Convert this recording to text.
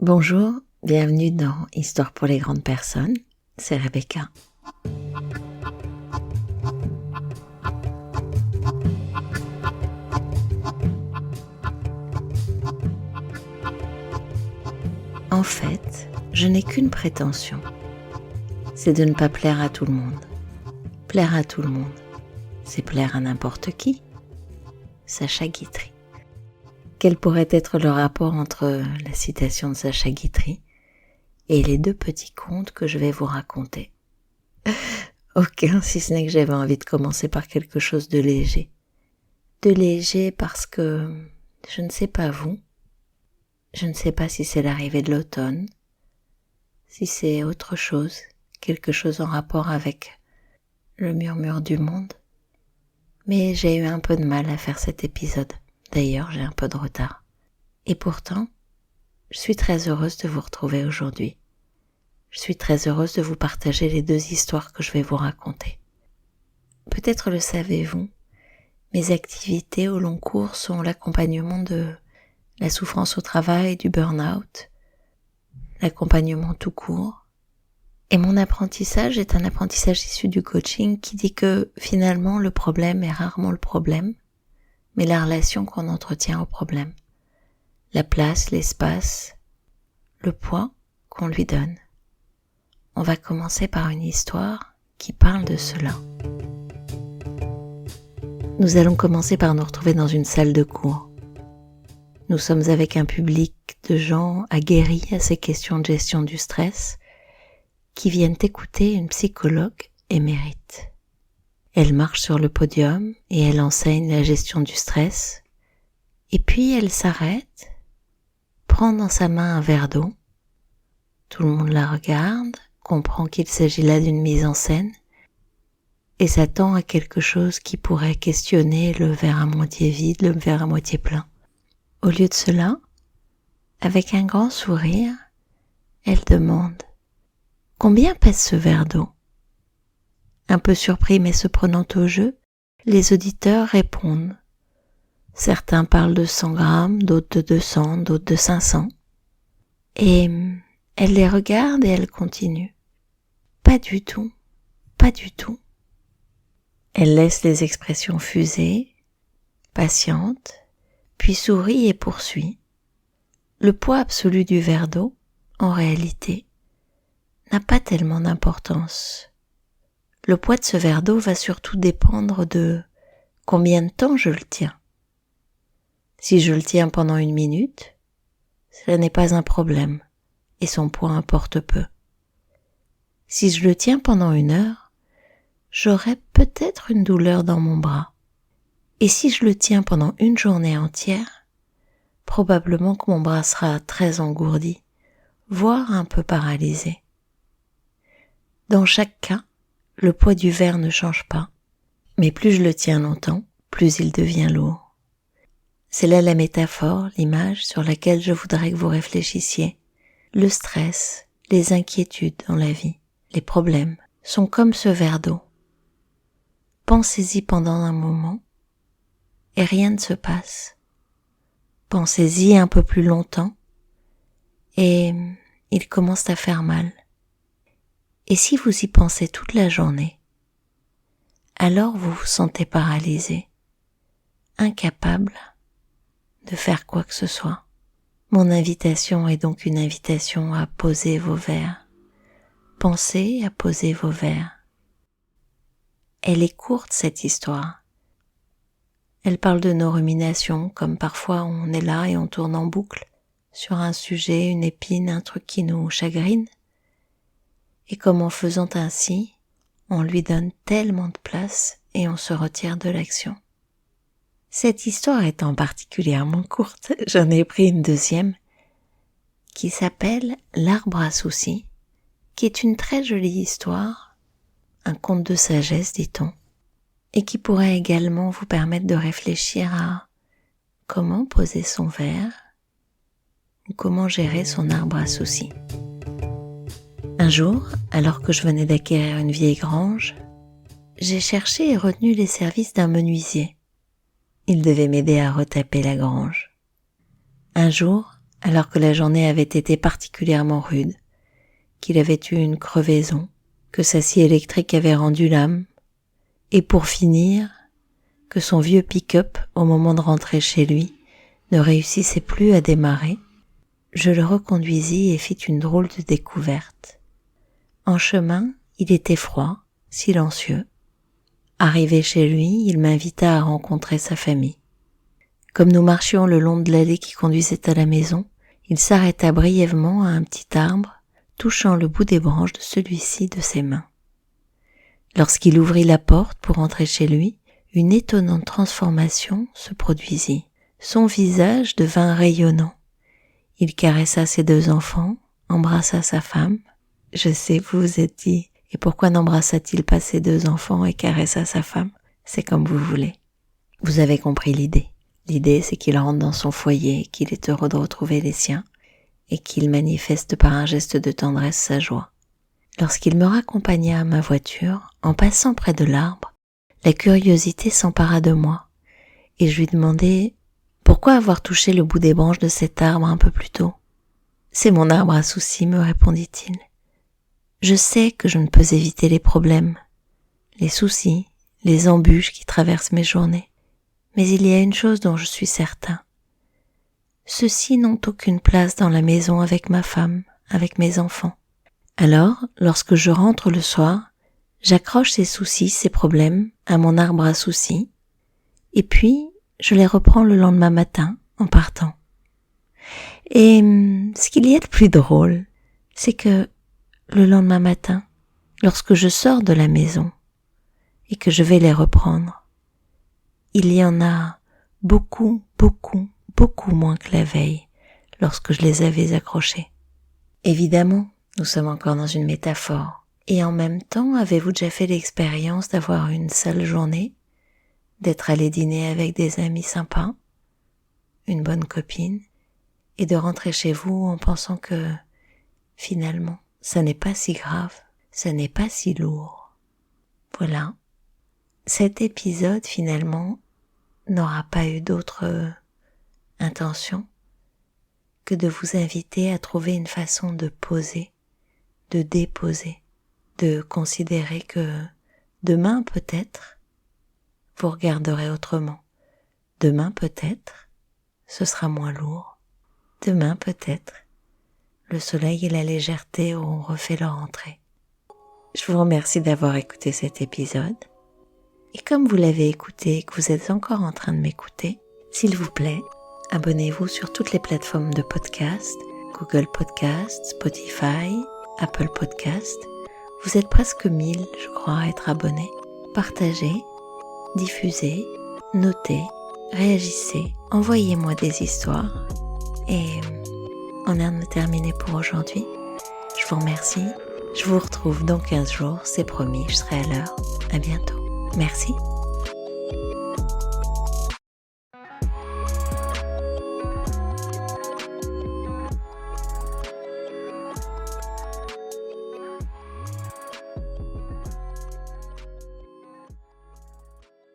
Bonjour, bienvenue dans Histoire pour les grandes personnes, c'est Rebecca. En fait, je n'ai qu'une prétention, c'est de ne pas plaire à tout le monde. Plaire à tout le monde, c'est plaire à n'importe qui. Sacha Guitry. Quel pourrait être le rapport entre la citation de Sacha Guitry et les deux petits contes que je vais vous raconter? Aucun, si ce n'est que j'avais envie de commencer par quelque chose de léger. De léger parce que, je ne sais pas vous, je ne sais pas si c'est l'arrivée de l'automne, si c'est autre chose, quelque chose en rapport avec le murmure du monde. Mais j'ai eu un peu de mal à faire cet épisode. D'ailleurs, j'ai un peu de retard. Et pourtant, je suis très heureuse de vous retrouver aujourd'hui. Je suis très heureuse de vous partager les deux histoires que je vais vous raconter. Peut-être le savez-vous, mes activités au long cours sont l'accompagnement de la souffrance au travail, du burn-out, l'accompagnement tout court. Et mon apprentissage est un apprentissage issu du coaching qui dit que finalement le problème est rarement le problème, mais la relation qu'on entretient au problème, la place, l'espace, le poids qu'on lui donne. On va commencer par une histoire qui parle de cela. Nous allons commencer par nous retrouver dans une salle de cours. Nous sommes avec un public de gens aguerris à ces questions de gestion du stress qui viennent écouter une psychologue émérite. Elle marche sur le podium et elle enseigne la gestion du stress. Et puis elle s'arrête, prend dans sa main un verre d'eau. Tout le monde la regarde, comprend qu'il s'agit là d'une mise en scène et s'attend à quelque chose qui pourrait questionner le verre à moitié vide, le verre à moitié plein. Au lieu de cela, avec un grand sourire, elle demande « Combien pèse ce verre d'eau ?» Un peu surpris mais se prenant au jeu, les auditeurs répondent. Certains parlent de 100 grammes, d'autres de 200, d'autres de 500. Et elle les regarde et elle continue. Pas du tout, pas du tout. Elle laisse les expressions fuser, patiente, puis sourit et poursuit. Le poids absolu du verre d'eau, en réalité, n'a pas tellement d'importance. Le poids de ce verre d'eau va surtout dépendre de combien de temps je le tiens. Si je le tiens pendant 1 minute, ce n'est pas un problème et son poids importe peu. Si je le tiens pendant 1 heure, j'aurai peut-être une douleur dans mon bras. Et si je le tiens pendant 1 journée entière, probablement que mon bras sera très engourdi, voire un peu paralysé. Dans chaque cas, le poids du verre ne change pas, mais plus je le tiens longtemps, plus il devient lourd. C'est là la métaphore, l'image sur laquelle je voudrais que vous réfléchissiez. Le stress, les inquiétudes dans la vie, les problèmes sont comme ce verre d'eau. Pensez-y pendant un moment et rien ne se passe. Pensez-y un peu plus longtemps et il commence à faire mal. Et si vous y pensez toute la journée, alors vous vous sentez paralysé, incapable de faire quoi que ce soit. Mon invitation est donc une invitation à poser vos verres. Pensez à poser vos verres. Elle est courte cette histoire. Elle parle de nos ruminations, comme parfois on est là et on tourne en boucle sur un sujet, une épine, un truc qui nous chagrine. Et comme en faisant ainsi, on lui donne tellement de place et on se retire de l'action. Cette histoire étant particulièrement courte, j'en ai pris une deuxième qui s'appelle L'arbre à soucis, qui est une très jolie histoire, un conte de sagesse dit-on, et qui pourrait également vous permettre de réfléchir à comment poser son verre ou comment gérer son arbre à soucis. Un jour, alors que je venais d'acquérir une vieille grange, j'ai cherché et retenu les services d'un menuisier. Il devait m'aider à retaper la grange. Un jour, alors que la journée avait été particulièrement rude, qu'il avait eu une crevaison, que sa scie électrique avait rendu l'âme, et pour finir, que son vieux pick-up, au moment de rentrer chez lui, ne réussissait plus à démarrer, je le reconduisis et fis une drôle de découverte. En chemin, il était froid, silencieux. Arrivé chez lui, il m'invita à rencontrer sa famille. Comme nous marchions le long de l'allée qui conduisait à la maison, il s'arrêta brièvement à un petit arbre, touchant le bout des branches de celui-ci de ses mains. Lorsqu'il ouvrit la porte pour entrer chez lui, une étonnante transformation se produisit. Son visage devint rayonnant. Il caressa ses 2 enfants, embrassa sa femme. Je sais, vous vous êtes dit, et pourquoi n'embrassa-t-il pas ses 2 enfants et caressa sa femme? C'est comme vous voulez. Vous avez compris l'idée. L'idée, c'est qu'il rentre dans son foyer, qu'il est heureux de retrouver les siens, et qu'il manifeste par un geste de tendresse sa joie. Lorsqu'il me raccompagna à ma voiture, en passant près de l'arbre, la curiosité s'empara de moi, et je lui demandai pourquoi avoir touché le bout des branches de cet arbre un peu plus tôt. C'est mon arbre à soucis, me répondit-il. Je sais que je ne peux éviter les problèmes, les soucis, les embûches qui traversent mes journées, mais il y a une chose dont je suis certain. Ceux-ci n'ont aucune place dans la maison avec ma femme, avec mes enfants. Alors, lorsque je rentre le soir, j'accroche ces soucis, ces problèmes à mon arbre à soucis, et puis je les reprends le lendemain matin en partant. Et ce qu'il y a de plus drôle, c'est que le lendemain matin, lorsque je sors de la maison et que je vais les reprendre, il y en a beaucoup moins que la veille lorsque je les avais accrochés. Évidemment, nous sommes encore dans une métaphore. Et en même temps, avez-vous déjà fait l'expérience d'avoir une sale journée, d'être allé dîner avec des amis sympas, une bonne copine, et de rentrer chez vous en pensant que, finalement, ça n'est pas si grave, ça n'est pas si lourd. Voilà. Cet épisode, finalement, n'aura pas eu d'autre intention que de vous inviter à trouver une façon de poser, de déposer, de considérer que demain peut-être, vous regarderez autrement. Demain peut-être, ce sera moins lourd. Demain peut-être, le soleil et la légèreté auront refait leur entrée. Je vous remercie d'avoir écouté cet épisode. Et comme vous l'avez écouté et que vous êtes encore en train de m'écouter, s'il vous plaît, abonnez-vous sur toutes les plateformes de podcast, Google Podcast, Spotify, Apple Podcast. Vous êtes presque 1000, je crois, à être abonnés. Partagez, diffusez, notez, réagissez, envoyez-moi des histoires. Et on a terminé pour aujourd'hui. Je vous remercie. Je vous retrouve dans 15 jours, c'est promis, je serai à l'heure. À bientôt. Merci.